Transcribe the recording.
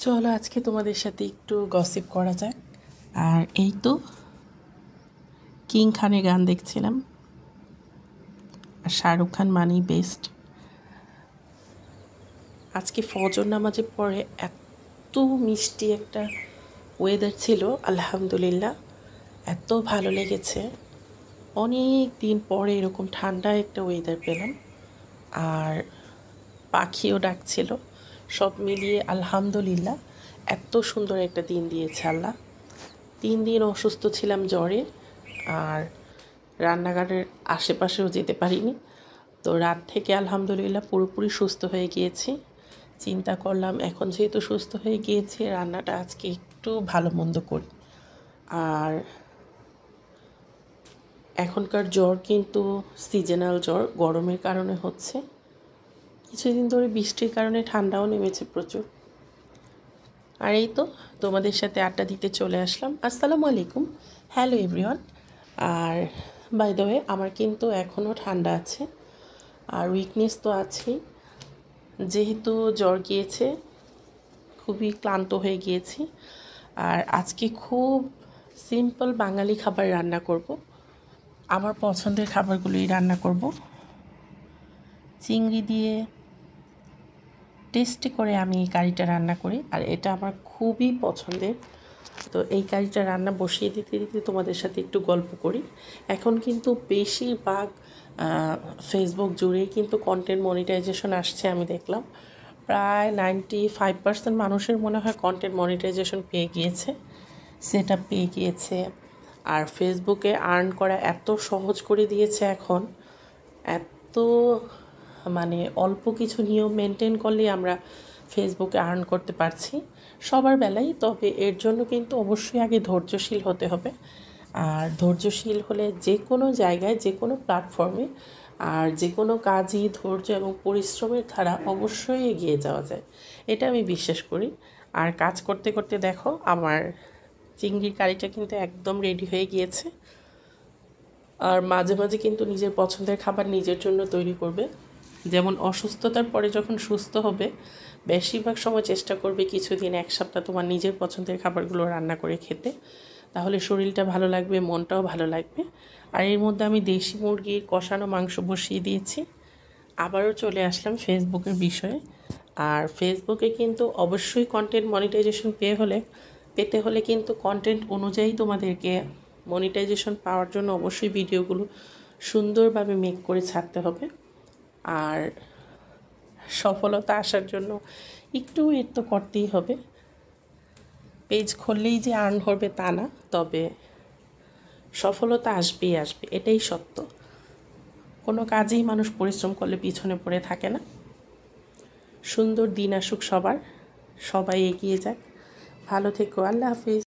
চলো আজকে তোমাদের সাথে একটু গসিপ করা যাক। আর এই তো কিং খানের গান দেখছিলাম। আর শাহরুখ খান মানেই বেস্ট। আজকে ফজর নামাজের পরে এত মিষ্টি একটা ওয়েদার ছিল, আলহামদুলিল্লাহ এত ভালো লেগেছে। অনেক দিন পরে এরকম ঠান্ডা একটা ওয়েদার পেলাম, আর পাখিও ডাকছিল। সব মিলিয়ে আলহামদুলিল্লাহ এত সুন্দর একটা দিন দিয়েছে আল্লাহ। 3 দিন অসুস্থ ছিলাম জ্বরে, আর রান্নাঘরের আশেপাশেও যেতে পারিনি। তো রাত থেকে আলহামদুলিল্লাহ পুরোপুরি সুস্থ হয়ে গিয়েছি। চিন্তা করলাম এখন যেহেতু সুস্থ হয়ে গিয়েছি, রান্নাটা আজকে একটু ভালো মন্দ করি। আর এখনকার জ্বর কিন্তু সিজনাল জ্বর, গরমের কারণে হচ্ছে। কিছুদিন ধরে বৃষ্টির কারণে ঠান্ডাও নেমেছে প্রচুর। আর এই তো তোমাদের সাথে আড্ডা দিতে চলে আসলাম। আসসালামু আলাইকুম, হ্যালো এভরিওয়ান। আর বাই দ্য ওয়ে, আমার কিন্তু এখনও ঠান্ডা আছে, আর উইকনেস তো আছেই। যেহেতু জ্বর গিয়েছে, খুবই ক্লান্ত হয়ে গিয়েছি। আর আজকে খুব সিম্পল বাঙালি খাবার রান্না করব। আমার পছন্দের খাবারগুলোই রান্না করব। চিংড়ি দিয়ে টেস্টি করে আমি এই কারিটা রান্না করি, আর এটা আমার খুবই পছন্দের। তো এই কারিটা রান্না বসিয়ে দিতে দিতে তোমাদের সাথে একটু গল্প করি। এখন কিন্তু বেশিরভাগ ফেসবুক জুড়েই কিন্তু কন্টেন্ট মনিটাইজেশন আসছে। আমি দেখলাম প্রায় 95% মানুষের মনে হয় কন্টেন্ট মনিটাইজেশন পেয়ে গিয়েছে, সেটা পেয়ে গিয়েছে। আর ফেসবুকে আর্ন করা এত সহজ করে দিয়েছে এখন। এত মানে অল্প কিছু নিয়ম মেনটেন করলেই আমরা ফেসবুকে আর্ন করতে পারছি সবার বেলায়। তবে এর জন্য কিন্তু অবশ্যই আগে ধৈর্যশীল হতে হবে। আর ধৈর্যশীল হলে যে কোনো জায়গায়, যে কোনো প্ল্যাটফর্মে, আর যে কোনো কাজই ধৈর্য এবং পরিশ্রমের দ্বারা অবশ্যই এগিয়ে যাওয়া যায়, এটা আমি বিশ্বাস করি। আর কাজ করতে করতে দেখো আমার চিংড়ির কারিটা কিন্তু একদম রেডি হয়ে গিয়েছে। আর মাঝে মাঝে কিন্তু নিজের পছন্দের খাবার নিজের জন্য তৈরি করবে। যেমন অসুস্থতার পরে যখন সুস্থ হবে, বেশিরভাগ সময় চেষ্টা করবে কিছুদিন, 1 সপ্তাহ তোমার নিজের পছন্দের খাবারগুলো রান্না করে খেতে। তাহলে শরীরটা ভালো লাগবে, মনটাও ভালো লাগবে। আর এর মধ্যে আমি দেশি মুরগির কষানো মাংস বসিয়ে দিয়েছি। আবারও চলে আসলাম ফেসবুকের বিষয়ে। আর ফেসবুকে কিন্তু অবশ্যই কন্টেন্ট মনিটাইজেশন পেতে হলে কিন্তু কন্টেন্ট অনুযায়ী তোমাদেরকে মনিটাইজেশন পাওয়ার জন্য অবশ্যই ভিডিওগুলো সুন্দরভাবে মেক করে ছাড়তে হবে। আর সফলতা আসার জন্য একটু ওয়েট তো করতেই হবে। পেজ খুললেই যে আর্ন হবে তা না, তবে সফলতা আসবেই আসবে, এটাই সত্য। কোনো কাজেই মানুষ পরিশ্রম করলে পিছনে পড়ে থাকে না। সুন্দর দিন আসুক সবার, সবাই এগিয়ে যাক। ভালো থেকো, আল্লাহ হাফিজ।